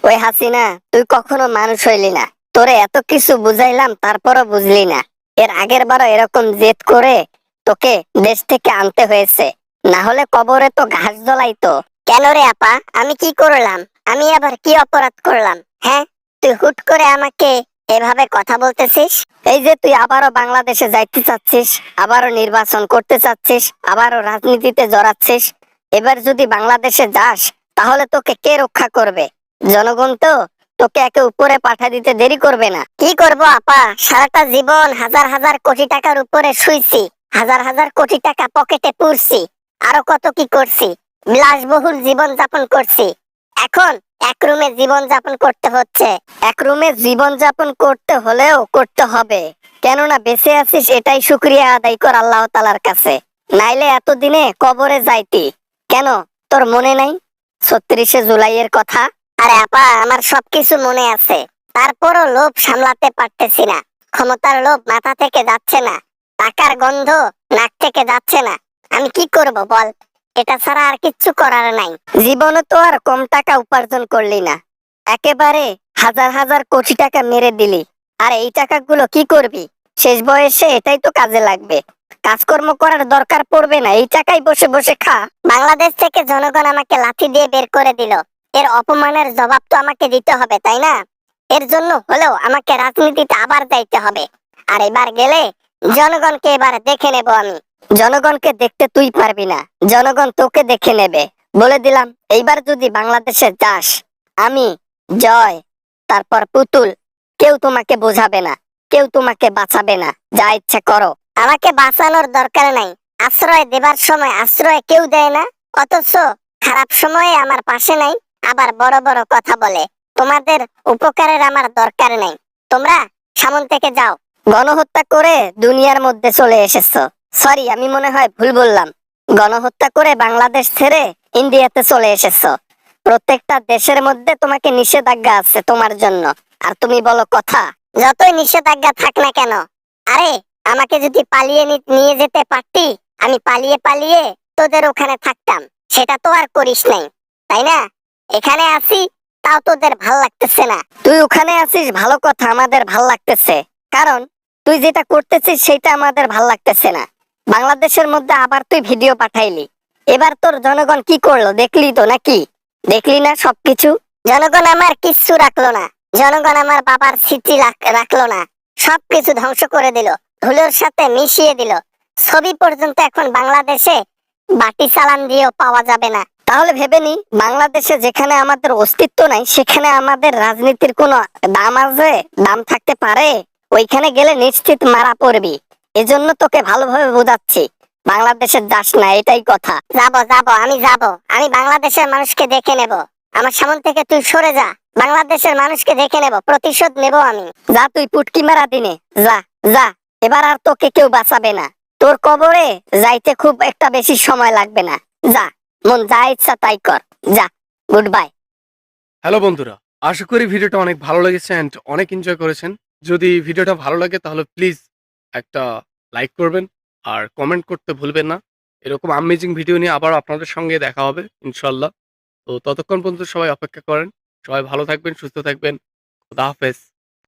ওই হাসিনা, তুই কখনো মানুষ হইলি না। তোরে এত কিছু বুঝাইলাম তারপরও বুঝলি না। এর আগের বারও এরকম জেদ করে তোকে দেশ থেকে আনতে হয়েছে, না হলে কবরে তো ঘাস জ্বলাইতো। কেন রে আপা, আমি কি করলাম? আমি আবার কি অপরাধ করলাম? হ্যাঁ, তুই হুট করে আমাকে এভাবে কথা বলতেছিস? এই যে তুই আবারও বাংলাদেশে যাইতে চাচ্ছিস, আবারও নির্বাচন করতে চাচ্ছিস, আবারও রাজনীতিতে জড়াচ্ছিস। এবার যদি বাংলাদেশে যাস তাহলে তোকে কে রক্ষা করবে? জনগণ তো তোকে একে উপরে পাঠা দিতে দেরি করবে না। কি করব আপা, সারাটা জীবন হাজার হাজার কোটি টাকার উপরে শুইছি, হাজার হাজার কোটি টাকা পকেটে পুরছি, আরো কত কি করছি, বিলাসবহুল জীবন যাপন করছি। এখন এক রুমে জীবন যাপন করতে হচ্ছে। এক রুমে জীবন যাপন করতে হলেও করতে হবে, কেননা বেঁচে আছিস এটাই শুকরিয়া আদায় কর আল্লাহ তাআলার কাছে। নাইলে এতদিনে কবরে যাইতি। কেন, তোর মনে নাই ৩৬শে জুলাইয়ের কথা? আরে আপা, আমার সবকিছু মনে আছে, তারপরও লোভ সামলাতে পারতেছি না। ক্ষমতার লোভ মাথা থেকে যাচ্ছে না, টাকার গন্ধ নাক থেকে যাচ্ছে না। আমি কি করব বল? এটা ছাড়া আর কিচ্ছু করার নাই। জীবনে তো আর কম টাকা উপার্জন করলি না, একেবারে হাজার হাজার কোটি টাকা মেরে দিলি। আর এই টাকাগুলো কি করবি? শেষ বয়সে এটাই তো কাজে লাগবে। কাজকর্ম করার দরকার পড়বে না, এই টাকায় বসে বসে খা। বাংলাদেশ থেকে জনগণ আমাকে লাথি দিয়ে বের করে দিল, এর অপমানের জবাব তো আমাকে দিতে হবে, তাই না? এর জন্য হলেও আমাকে রাজনীতিতে আবার যাইতে হবে। আর এবার গেলে জনগণকে এবার দেখে নেব আমি। জনগণকে দেখতে তুই পারবি না, জনগণ তোকে দেখে নেবে। বলে দিলাম, এইবার যদি বাংলাদেশে যাস, আমি জয়, তারপর পুতুল, কেউ তোমাকে বোঝাবে না, কেউ তোমাকে বাঁচাবে না। যা ইচ্ছা করো। আমাকে বাঁচানোর দরকার নাই। আশ্রয় দেবার সময় আশ্রয় কেউ দেয় না, অথচ খারাপ সময়ে আমার পাশে নাই, আবার বড় বড় কথা বলে। তোমাদের উপকারের আমার দরকার নাই, তোমরা সামন থেকে যাও। গণহত্যা করে দুনিয়ার মধ্যে চলে এসেছো। সরি, আমি মনে হয় ভুল বললাম। গণহত্যা করে বাংলাদেশ ছেড়ে ইন্ডিয়াতে চলে এসেছো। প্রত্যেকটা দেশের মধ্যে তোমাকে নিষেধাজ্ঞা আছে তোমার জন্য, আর তুমি বলো কথা। যতই নিষেধাজ্ঞা থাক না কেন, আরে আমাকে যদি পালিয়ে নিয়ে যেতে পারতি, আমি পালিয়ে পালিয়ে তোদের ওখানে থাকতাম। সেটা তো আর করিস নাই, তাই না? এখানে আসি, তাও তোদের ভাল লাগতেছে না। তুই ওখানে আছিস ভালো কথা, আমাদের ভাল লাগতেছে, কারণ তুই যেটা করতেছিস সেটা আমাদের ভাল লাগতেছে না। বাংলাদেশের মধ্যে আবার তুই ভিডিও পাঠাইলি, এবার তোর জনগণ কি করলো দেখলি তো নাকি? দেখলি না সবকিছু? জনগণ আমার কিচ্ছু রাখলো না, জনগণ আমার বাবার স্মৃতি রাখলো না, সবকিছু ধ্বংস করে দিল, ধুলোর সাথে মিশিয়ে দিল। ছবি পর্যন্ত এখন বাংলাদেশে বাটি চালান দিয়েও পাওয়া যাবে না। তাহলে ভেবে নি, বাংলাদেশে যেখানে আমাদের অস্তিত্ব নাই সেখানে আমাদের রাজনীতির কোনো দাম আছে? দাম থাকতে পারে? ওইখানে গেলে নিশ্চিত মারা পড়বি। এজন্য তোকে ভালোভাবে বোঝাচ্ছি, বাংলাদেশে যাস না, এটাই কথা। যাব যাব, আমি যাব। আমি বাংলাদেশের মানুষকে দেখে নেব। আমার সামনে থেকে তুই সরে যা, বাংলাদেশের মানুষকে দেখে নেব, প্রতিশোধ নেব আমি। যা, তুই পুটকি মারা দিনে যা, যা। এবার আর তোকে কেউ বাঁচাবে না। তোর কবরে যাইতে খুব একটা বেশি সময় লাগবে না। যা, মন যা ইচ্ছা তাই কর, যা। Good bye. হ্যালো বন্ধুরা, আশা করি ভিডিওটা অনেক ভালো লেগেছে অ্যান্ড অনেক এনজয় করেছেন। যদি ভিডিওটা ভালো লাগে তাহলে প্লিজ একটা লাইক করবেন আর কমেন্ট করতে ভুলবেন না। এরকম আমেজিং ভিডিও নিয়ে আবার আপনাদের সঙ্গে দেখা হবে ইনশাল্লাহ। তো ততক্ষণ পর্যন্ত সবাই অপেক্ষা করেন। সবাই ভালো থাকবেন, সুস্থ থাকবেন। খুদা হাফেজ।